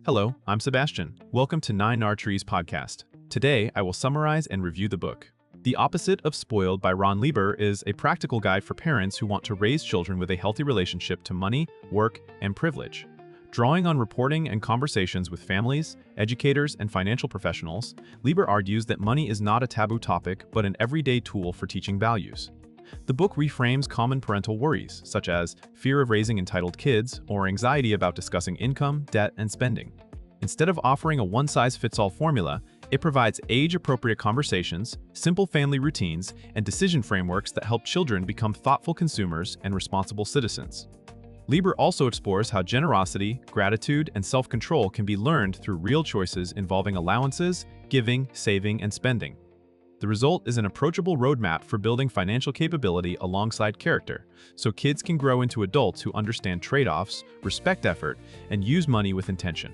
Hello, I'm Sebastian. Welcome to Nine Archery's podcast. Today, I will summarize and review the book. The Opposite of Spoiled by Lieber is a practical guide for parents who want to raise children with a healthy relationship to money, work, and privilege. Drawing on reporting and conversations with families, educators, and financial professionals, Lieber argues that money is not a taboo topic but an everyday tool for teaching values. The book reframes common parental worries, such as fear of raising entitled kids or anxiety about discussing income, debt, and spending. Instead of offering a one-size-fits-all formula, it provides age-appropriate conversations, simple family routines, and decision frameworks that help children become thoughtful consumers and responsible citizens. Lieber also explores how generosity, gratitude, and self-control can be learned through real choices involving allowances, giving, saving, and spending. The result is an approachable roadmap for building financial capability alongside character, so kids can grow into adults who understand trade-offs, respect effort, and use money with intention.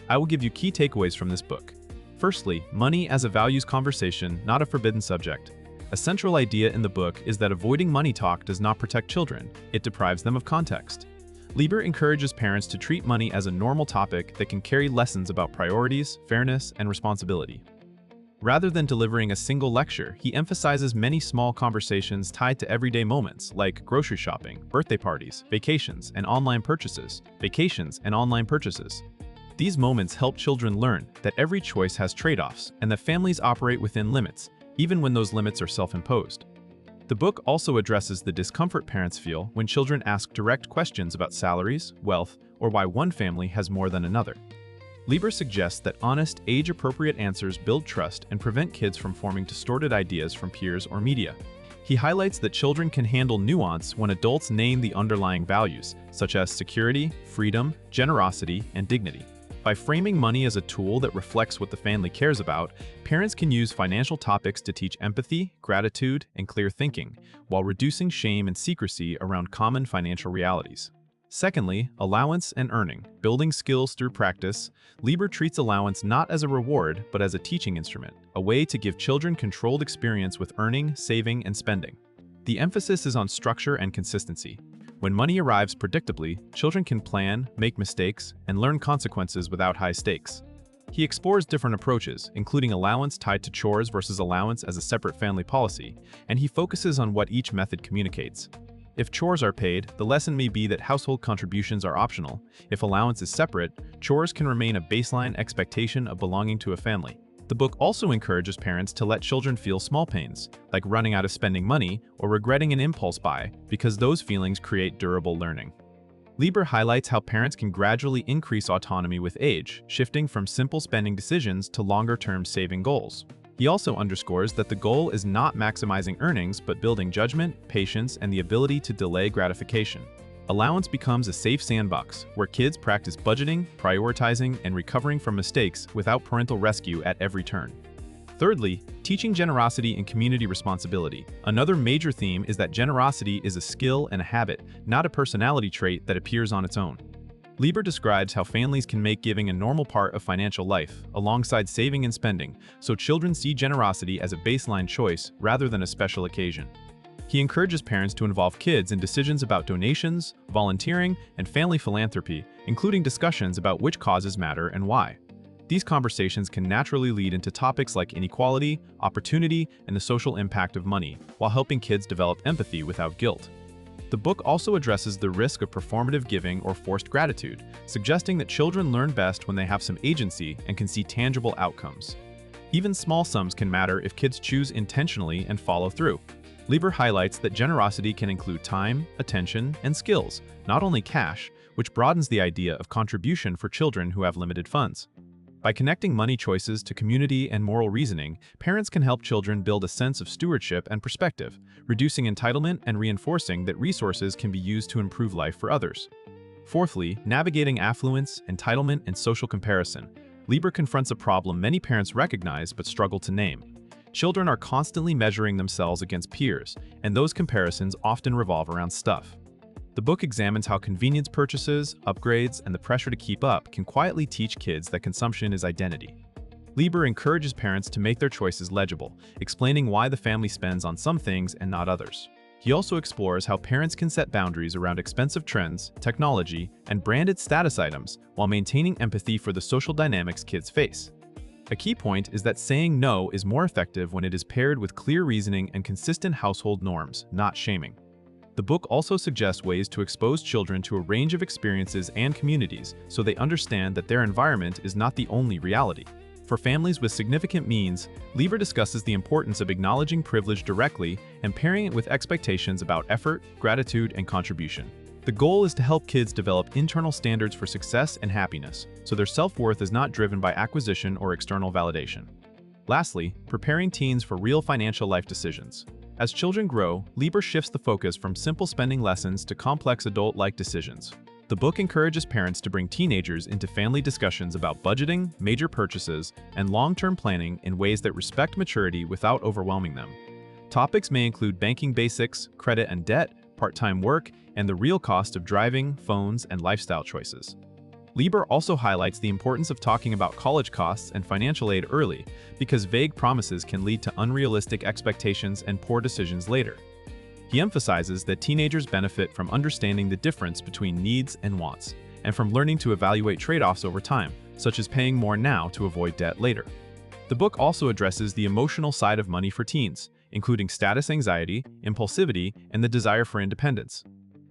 I will give you key takeaways from this book. Firstly, money as a values conversation, not a forbidden subject. A central idea in the book is that avoiding money talk does not protect children, it deprives them of context. Lieber encourages parents to treat money as a normal topic that can carry lessons about priorities, fairness, and responsibility. Rather than delivering a single lecture, he emphasizes many small conversations tied to everyday moments like grocery shopping, birthday parties, vacations, and online purchases. These moments help children learn that every choice has trade-offs and that families operate within limits, even when those limits are self-imposed. The book also addresses the discomfort parents feel when children ask direct questions about salaries, wealth, or why one family has more than another. Lieber suggests that honest, age-appropriate answers build trust and prevent kids from forming distorted ideas from peers or media. He highlights that children can handle nuance when adults name the underlying values, such as security, freedom, generosity, and dignity. By framing money as a tool that reflects what the family cares about, parents can use financial topics to teach empathy, gratitude, and clear thinking, while reducing shame and secrecy around common financial realities. Secondly, allowance and earning, building skills through practice. Lieber treats allowance not as a reward, but as a teaching instrument, a way to give children controlled experience with earning, saving, and spending. The emphasis is on structure and consistency. When money arrives predictably, children can plan, make mistakes, and learn consequences without high stakes. He explores different approaches, including allowance tied to chores versus allowance as a separate family policy, and he focuses on what each method communicates. If chores are paid, the lesson may be that household contributions are optional. If allowance is separate, chores can remain a baseline expectation of belonging to a family. The book also encourages parents to let children feel small pains, like running out of spending money or regretting an impulse buy, because those feelings create durable learning. Lieber highlights how parents can gradually increase autonomy with age, shifting from simple spending decisions to longer-term saving goals. He also underscores that the goal is not maximizing earnings but building judgment, patience, and the ability to delay gratification. Allowance becomes a safe sandbox where kids practice budgeting, prioritizing, and recovering from mistakes without parental rescue at every turn. Thirdly, teaching generosity and community responsibility. Another major theme is that generosity is a skill and a habit, not a personality trait that appears on its own. Lieber describes how families can make giving a normal part of financial life, alongside saving and spending, so children see generosity as a baseline choice rather than a special occasion. He encourages parents to involve kids in decisions about donations, volunteering, and family philanthropy, including discussions about which causes matter and why. These conversations can naturally lead into topics like inequality, opportunity, and the social impact of money, while helping kids develop empathy without guilt. The book also addresses the risk of performative giving or forced gratitude, suggesting that children learn best when they have some agency and can see tangible outcomes. Even small sums can matter if kids choose intentionally and follow through. Lieber highlights that generosity can include time, attention, and skills, not only cash, which broadens the idea of contribution for children who have limited funds. By connecting money choices to community and moral reasoning, parents can help children build a sense of stewardship and perspective, reducing entitlement and reinforcing that resources can be used to improve life for others. Fourthly, navigating affluence, entitlement, and social comparison. Lieber confronts a problem many parents recognize but struggle to name. Children are constantly measuring themselves against peers, and those comparisons often revolve around stuff. The book examines how convenience purchases, upgrades, and the pressure to keep up can quietly teach kids that consumption is identity. Lieber encourages parents to make their choices legible, explaining why the family spends on some things and not others. He also explores how parents can set boundaries around expensive trends, technology, and branded status items while maintaining empathy for the social dynamics kids face. A key point is that saying no is more effective when it is paired with clear reasoning and consistent household norms, not shaming. The book also suggests ways to expose children to a range of experiences and communities so they understand that their environment is not the only reality. For families with significant means, Lieber discusses the importance of acknowledging privilege directly and pairing it with expectations about effort, gratitude, and contribution. The goal is to help kids develop internal standards for success and happiness, so their self-worth is not driven by acquisition or external validation. Lastly, preparing teens for real financial life decisions. As children grow, Lieber shifts the focus from simple spending lessons to complex adult-like decisions. The book encourages parents to bring teenagers into family discussions about budgeting, major purchases, and long-term planning in ways that respect maturity without overwhelming them. Topics may include banking basics, credit and debt, part-time work, and the real cost of driving, phones, and lifestyle choices. Lieber also highlights the importance of talking about college costs and financial aid early, because vague promises can lead to unrealistic expectations and poor decisions later. He emphasizes that teenagers benefit from understanding the difference between needs and wants, and from learning to evaluate trade-offs over time, such as paying more now to avoid debt later. The book also addresses the emotional side of money for teens, including status anxiety, impulsivity, and the desire for independence.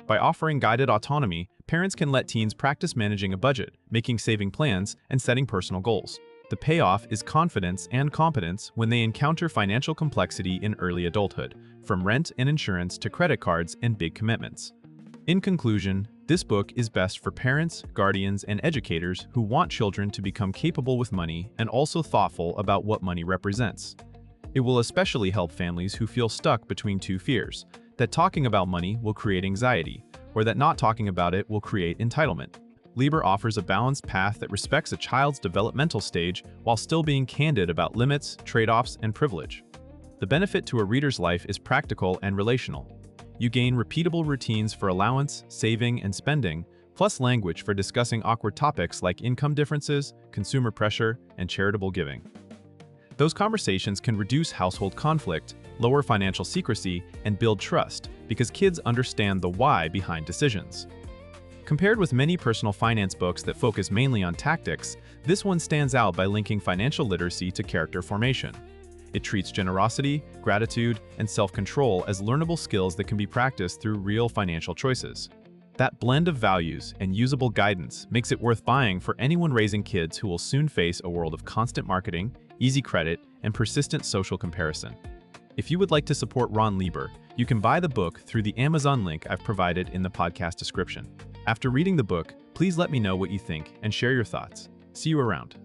By offering guided autonomy, parents can let teens practice managing a budget, making saving plans, and setting personal goals. The payoff is confidence and competence when they encounter financial complexity in early adulthood, from rent and insurance to credit cards and big commitments. In conclusion, this book is best for parents, guardians, and educators who want children to become capable with money and also thoughtful about what money represents. It will especially help families who feel stuck between two fears, that talking about money will create anxiety, or that not talking about it will create entitlement. Lieber offers a balanced path that respects a child's developmental stage while still being candid about limits, trade-offs, and privilege. The benefit to a reader's life is practical and relational. You gain repeatable routines for allowance, saving, and spending, plus language for discussing awkward topics like income differences, consumer pressure, and charitable giving. Those conversations can reduce household conflict, lower financial secrecy, and build trust because kids understand the why behind decisions. Compared with many personal finance books that focus mainly on tactics, this one stands out by linking financial literacy to character formation. It treats generosity, gratitude, and self-control as learnable skills that can be practiced through real financial choices. That blend of values and usable guidance makes it worth buying for anyone raising kids who will soon face a world of constant marketing, easy credit, and persistent social comparison. If you would like to support Ron Lieber, you can buy the book through the Amazon link I've provided in the podcast description. After reading the book, please let me know what you think and share your thoughts. See you around.